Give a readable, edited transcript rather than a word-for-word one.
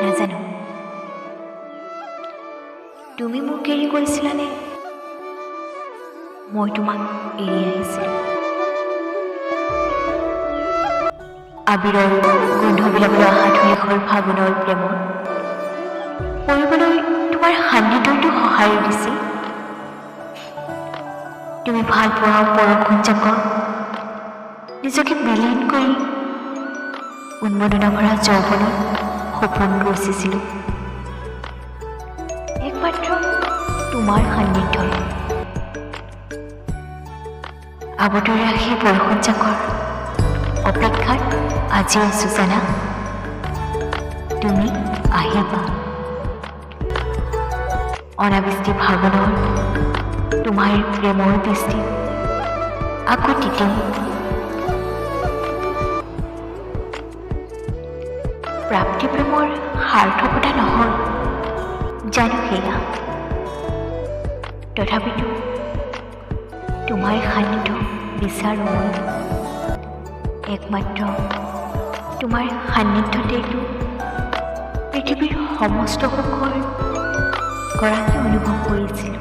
নাজানো তুমি মোক এৰি গৈছিলানে মই তোমাক এৰি আহিছিলোঁ। আবিৰৰ গোন্ধবিলাক অহা ধুনীয়াখন ফাগুনৰ প্ৰেমত কৰিবলৈ তোমাৰ সান্নিধ্যটো সঁহাৰি দিছিল। তুমি ভাল পোৱা বৰষুণ জাকক নিজকে বিলীন কৰি উন্মোদনা ভৰা যৌৱনত সপোন ৰচিছিলোঁ একমাত্ৰ তোমাৰ সান্নিধ্যত। আৱতৰি ৰাখি বৰষুণ জাকৰ অপেক্ষাত আজি আছো জানা, তুমি আহিবা। অনাবৃষ্টি ফাগুনৰ তোমাৰ প্ৰেমৰ দৃষ্টি আকৌ তিতিম। প্ৰাপ্তি প্ৰেমৰ সাৰ্থকতা নহয় জানো সেয়া, তথাপিতো তোমাৰ সান্নিধ্য বিচাৰোঁ মই। একমাত্ৰ তোমাৰ সান্নিধ্যতেইতো পৃথিৱীৰ সমস্ত সুখৰ গৰাকী অনুভৱ কৰিছিলোঁ।